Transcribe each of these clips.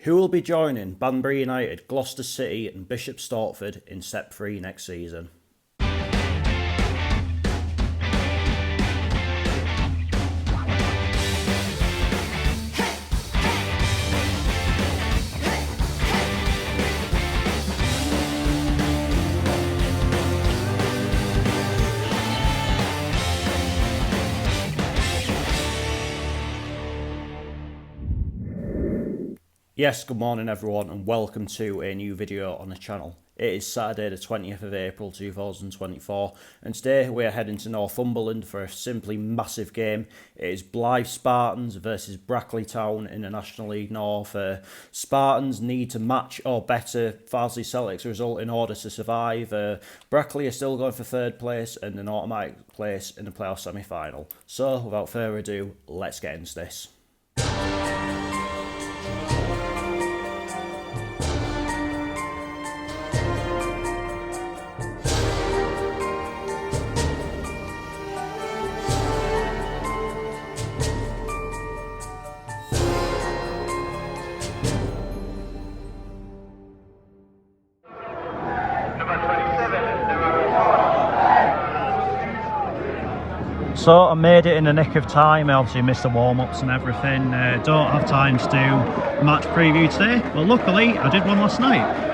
Who will be joining Banbury United, Gloucester City and Bishop Stortford in Step 3 next season? Yes, good morning everyone and welcome to a new video on the channel. It is Saturday the 20th of April 2024 and today we are heading to Northumberland for a simply massive game. It is Blyth Spartans versus Brackley Town in the National League North. Spartans need to match or better Farsley Celtic's result in order to survive. Brackley are still going for third place and an automatic place in the playoff semi-final. So without further ado, let's get into this. So I made it in the nick of time. I obviously missed the warm-ups and everything. Don't have time to do a match preview today, but luckily I did one last night.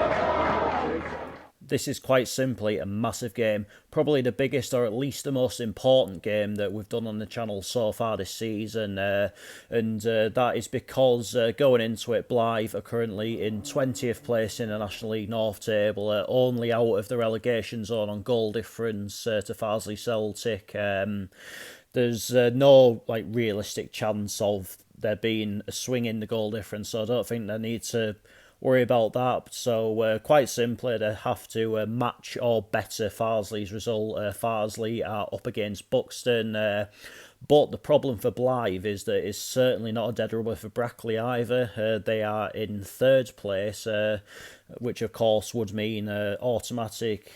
This is quite simply a massive game, probably the biggest or at least the most important game that we've done on the channel so far this season, and that is because going into it, Blyth are currently in 20th place in the National League North table, only out of the relegation zone on goal difference to Farsley Celtic. There's no realistic chance of there being a swing in the goal difference, so I don't think they need to worry about that. So quite simply, they have to match or better Farsley's result. Farsley are up against Buxton, but the problem for Blyth is that it's certainly not a dead rubber for Brackley either. They are in third place, which of course would mean automatic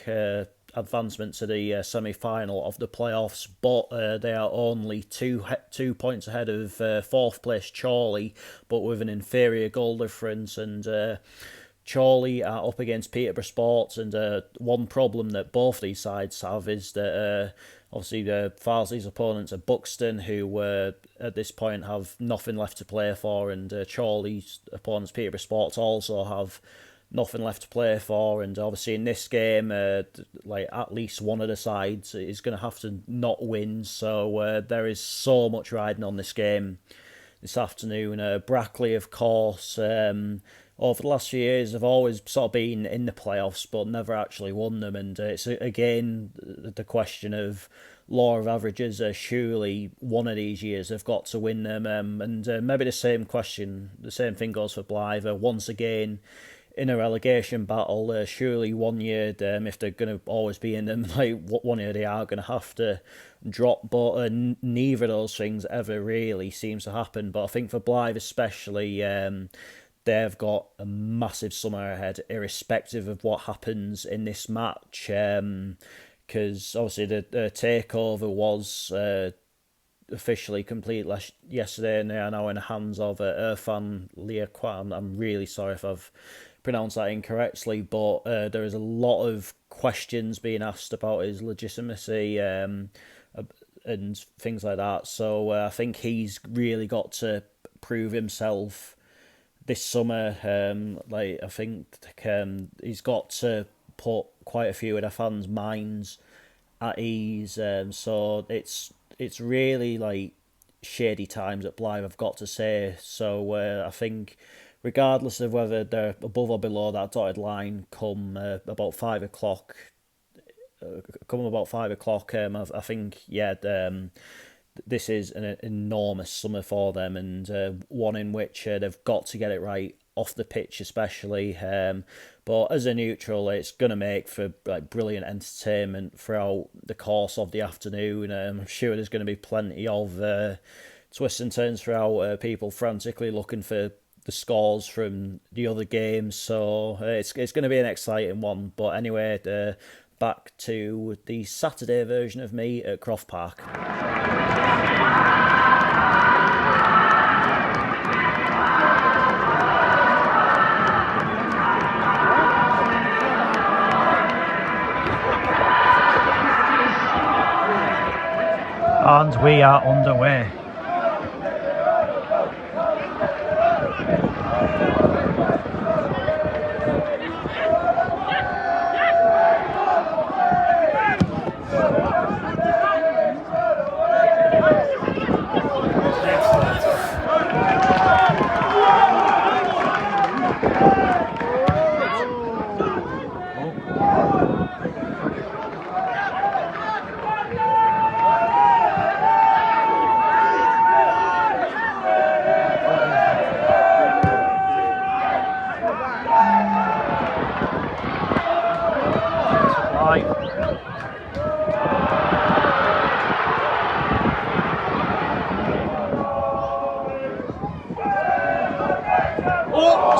advancement to the semi-final of the playoffs, but they are only two points ahead of fourth place Chorley, but with an inferior goal difference. And Chorley are up against Peterborough Sports, and one problem that both these sides have is that obviously Farsley's opponents are Buxton, who at this point have nothing left to play for, and Chorley's opponents Peterborough Sports also have nothing left to play for. And obviously in this game, at least one of the sides is going to have to not win, so there is so much riding on this game this afternoon. Brackley, of course, over the last few years have always sort of been in the playoffs but never actually won them, and it's again the question of law of averages. Surely one of these years they've got to win them, and maybe the same thing goes for Blyth. Once again in a relegation battle, surely one year, if they're going to always be in them, one year they are going to have to drop, but neither of those things ever really seems to happen. But I think for Blyth especially, they've got a massive summer ahead, irrespective of what happens in this match, because obviously the takeover was officially complete yesterday, and they are now in the hands of Irfan Liakwan. I'm really sorry if I've pronounced that incorrectly, but there is a lot of questions being asked about his legitimacy and things like that. So I think he's really got to prove himself this summer. I think he's got to put quite a few of the fans' minds at ease. So it's really shady times at Blyth, I've got to say. So I think regardless of whether they're above or below that dotted line come about 5 o'clock, I think, this is an enormous summer for them, and one in which they've got to get it right off the pitch especially. But as a neutral, it's going to make for brilliant entertainment throughout the course of the afternoon. I'm sure there's going to be plenty of twists and turns throughout, people frantically looking for the scores from the other games, so it's going to be an exciting one. But anyway, back to the Saturday version of me at Croft Park. and we are underway.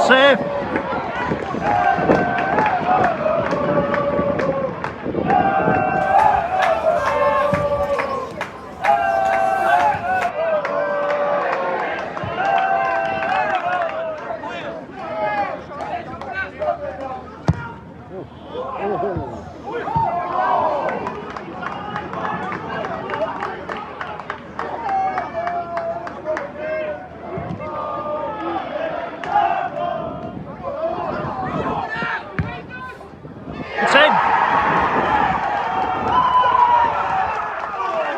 Save! It's in!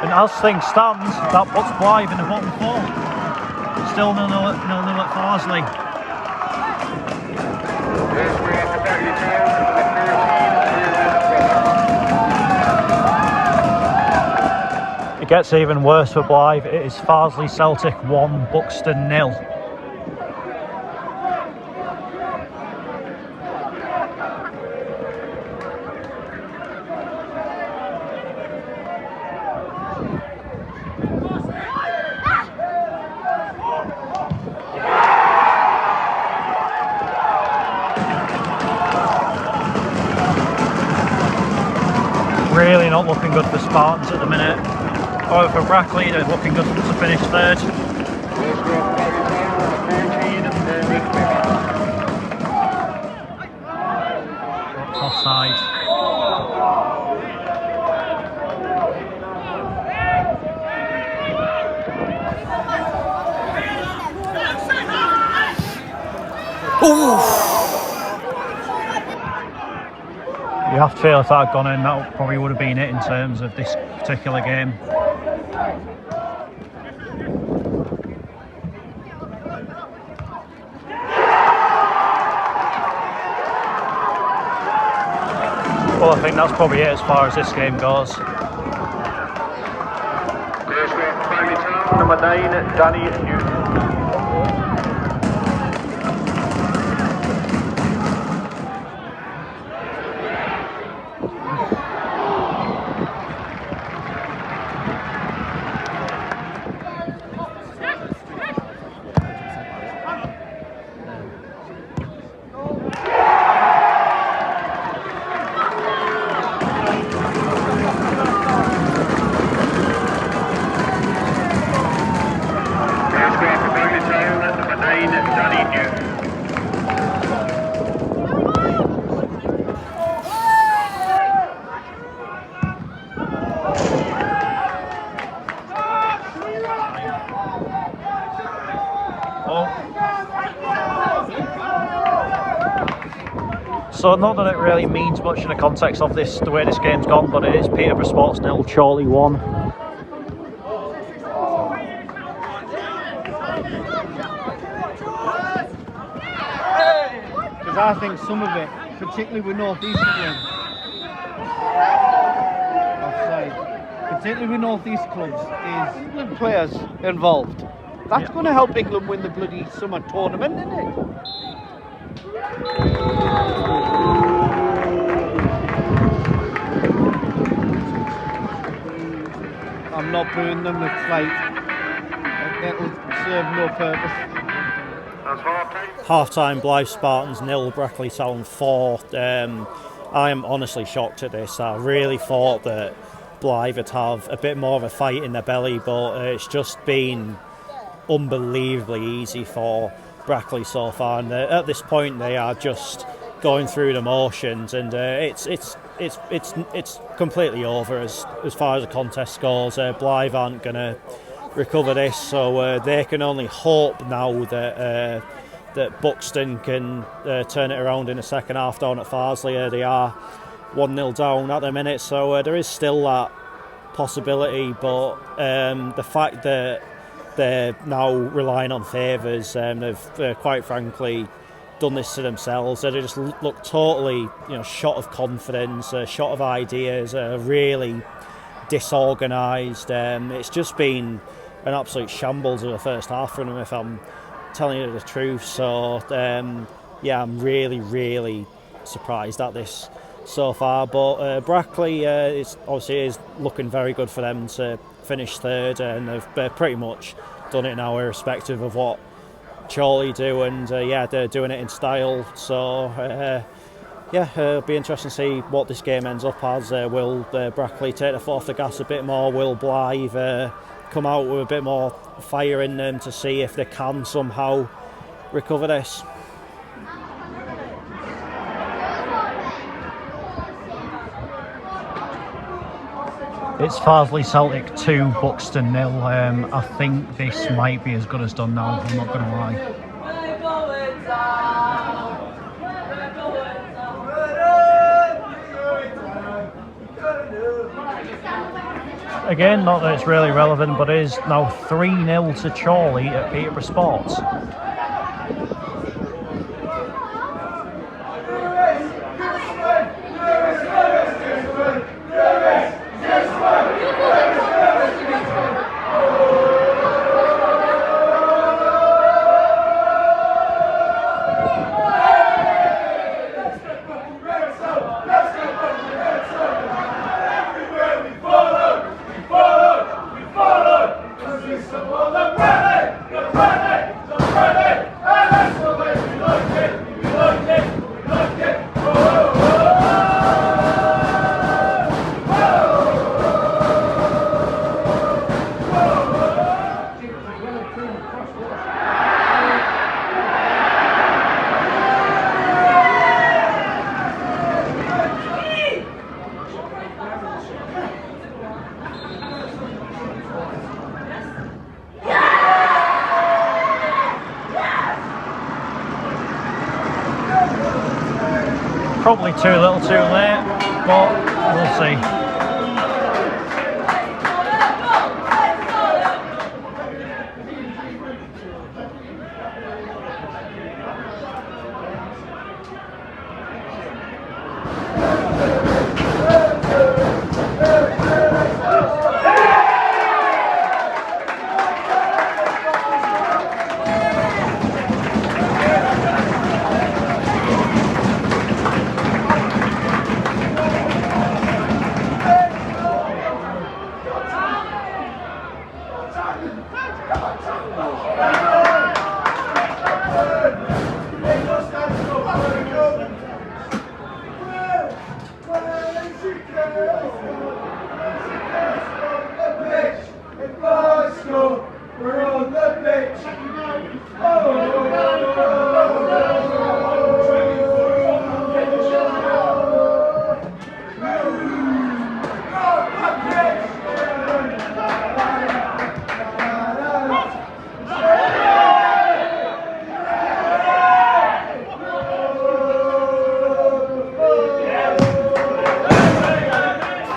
And as things stand, that puts Blyth in the bottom four. Still 0-0 at Farsley. It gets even worse for Blyth. It is Farsley Celtic 1, Buxton 0. Really not looking good for Spartans at the minute. However, for Brackley, they're looking good to finish third. Offside. You have to feel if that had gone in, that probably would have been it in terms of this particular game. Well, I think that's probably it as far as this game goes. Brackley Town, number 9, Danny Newton. So not that it really means much in the context of this, the way this game's gone, but it is Peterborough Sports 0, Chorley 1. Because I think some of it, particularly with North East again, particularly with North East clubs, is England players involved. That's going to help England win the bloody summer tournament, isn't it? I'm not booing them, it's like it'll serve no purpose. Half-time, Blyth Spartans 0, Brackley Town 4. I am honestly shocked at this. I really thought that Blyth would have a bit more of a fight in their belly, but it's just been unbelievably easy for Brackley so far, and at this point they are just going through the motions, and it's completely over as far as the contest goes. Blyth aren't going to recover this, so they can only hope now that Buxton can turn it around in the second half down at Farsley. They are 1-0 down at the minute, so there is still that possibility, but the fact that they're now relying on favours, they've quite frankly done this to themselves. They just look totally, shot of confidence, shot of ideas, really disorganised. It's just been an absolute shambles of the first half for them, if I'm telling you the truth. So yeah, I'm really, really surprised at this so far. But Brackley is looking very good for them to finish third, and they've pretty much done it now, irrespective of what Chorley do, and they're doing it in style. So it'll be interesting to see what this game ends up as. Will Brackley take the foot off the gas a bit more? Will Blyth come out with a bit more fire in them to see if they can somehow recover this? It's Farsley Celtic 2, Buxton 0. I think this might be as good as done now, I'm not going to lie. Again, not that it's really relevant, but it is now 3-0 to Chorley at Peterborough Sports. Probably too little too late, but we'll see.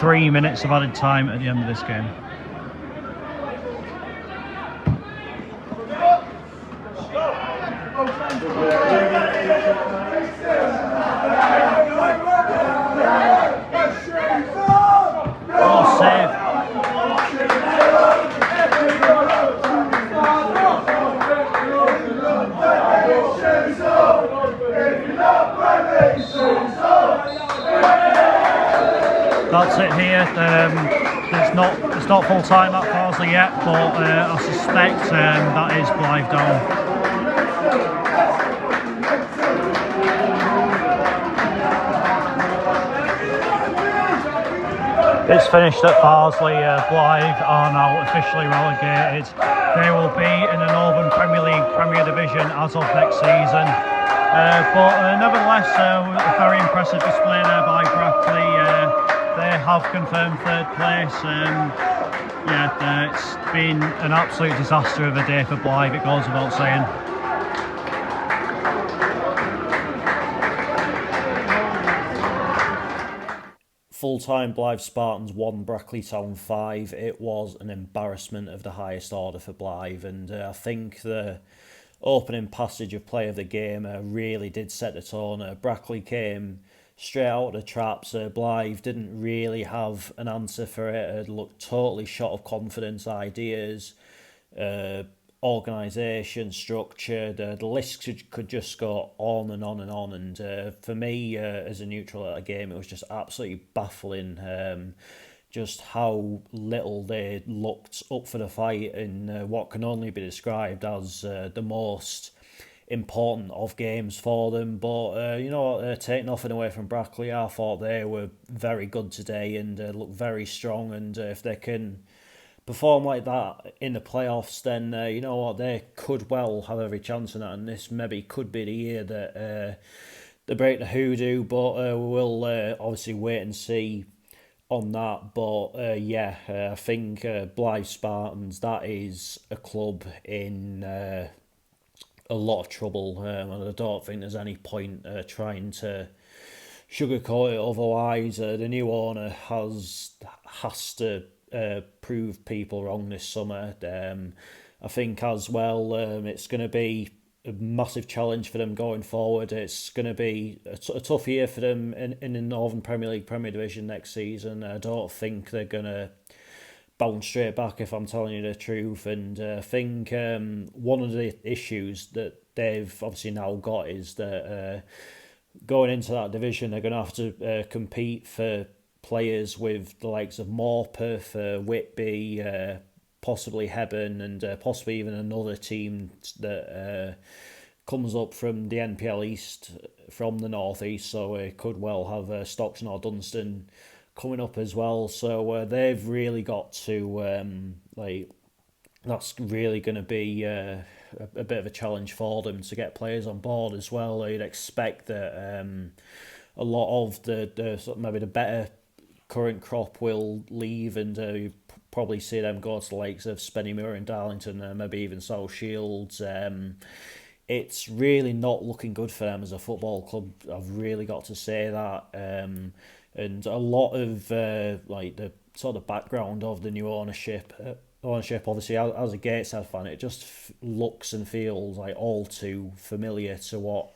3 minutes of added time at the end of this game. Oh, save. That's it here. It's not full time at Farsley yet, but I suspect that is Blyth down. It's finished at Farsley. Blyth are now officially relegated. They will be in the Northern Premier League Premier Division as of next season. But nevertheless, a very impressive display there by Brackley. They have confirmed third place. It's been an absolute disaster of a day for Blyth, it goes without saying. Full-time Blyth Spartans 1, Brackley Town 5. It was an embarrassment of the highest order for Blyth, and I think the opening passage of play of the game really did set the tone. Brackley came straight out of the traps. Blyth didn't really have an answer for it. It looked totally shot of confidence, ideas, organisation, structure. The list could just go on and on and on. And for me, as a neutral at a game, it was just absolutely baffling. Just how little they looked up for the fight in what can only be described as the most important of games for them. But take nothing away from Brackley. I thought they were very good today and looked very strong. And if they can perform like that in the playoffs, then they could well have every chance in that. And this maybe could be the year that they break the hoodoo. But we'll obviously wait and see on that. But I think Blyth Spartans, that is a club in a lot of trouble, and I don't think there's any point trying to sugarcoat it otherwise. The new owner has to prove people wrong this summer. I think as well, it's going to be a massive challenge for them going forward. It's going to be a tough year for them in the Northern Premier League Premier Division next season. I don't think they're going to bounce straight back, if I'm telling you the truth. And I think one of the issues that they've obviously now got is that going into that division, they're going to have to compete for players with the likes of Morpeth, Whitby, possibly Hebburn, and possibly even another team that comes up from the NPL East from the North East. So it could well have Stockton or Dunstan coming up as well. So they've really got to that's really going to be a bit of a challenge for them to get players on board as well. You'd expect that a lot of the maybe the better current crop will leave, and you probably see them go to the likes of Spennymoor and Darlington, maybe even South Shields. It's really not looking good for them as a football club. I've really got to say that. And a lot of the sort of background of the new ownership, obviously as a Gateshead fan, it just looks and feels like all too familiar to what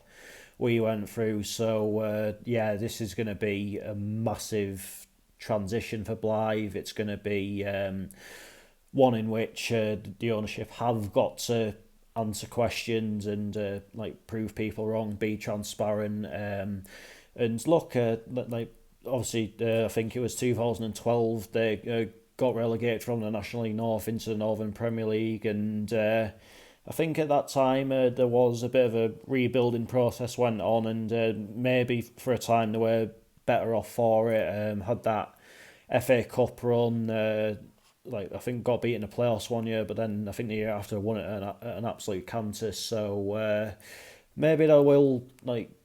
we went through. So this is going to be a massive transition for Blyth. It's going to be one in which the ownership have got to answer questions and prove people wrong, be transparent, and look obviously, I think it was 2012, they got relegated from the National League North into the Northern Premier League, and I think at that time there was a bit of a rebuilding process went on, and maybe for a time they were better off for it. Had that FA Cup run, I think got beaten in the playoffs one year, but then I think the year after won it at an absolute canter. So maybe they will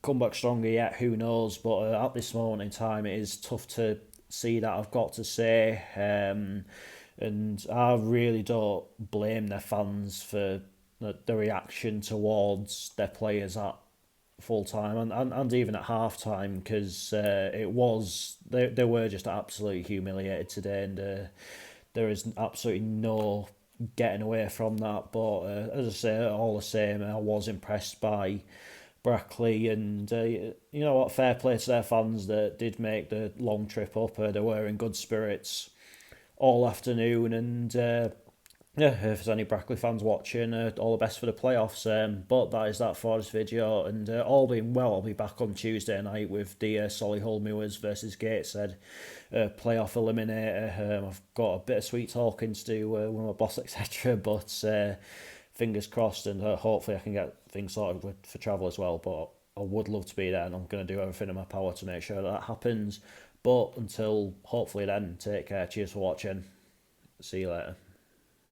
come back stronger yet, who knows. But at this moment in time, it is tough to see that, I've got to say. And I really don't blame their fans for the reaction towards their players at full time and even at half time, because they were just absolutely humiliated today, and there is absolutely no getting away from that. But as I say, all the same, I was impressed by Brackley, and fair play to their fans that did make the long trip up. They were in good spirits all afternoon, and if there's any Brackley fans watching, all the best for the playoffs. But that is that for this video, and all being well, I'll be back on Tuesday night with the Solihull Moors versus Gateshead playoff eliminator. I've got a bit of sweet talking to do with my boss, etc. But fingers crossed, and hopefully I can get things sorted for travel as well. But I would love to be there, and I'm going to do everything in my power to make sure that happens. But until hopefully then, take care. Cheers for watching. See you later.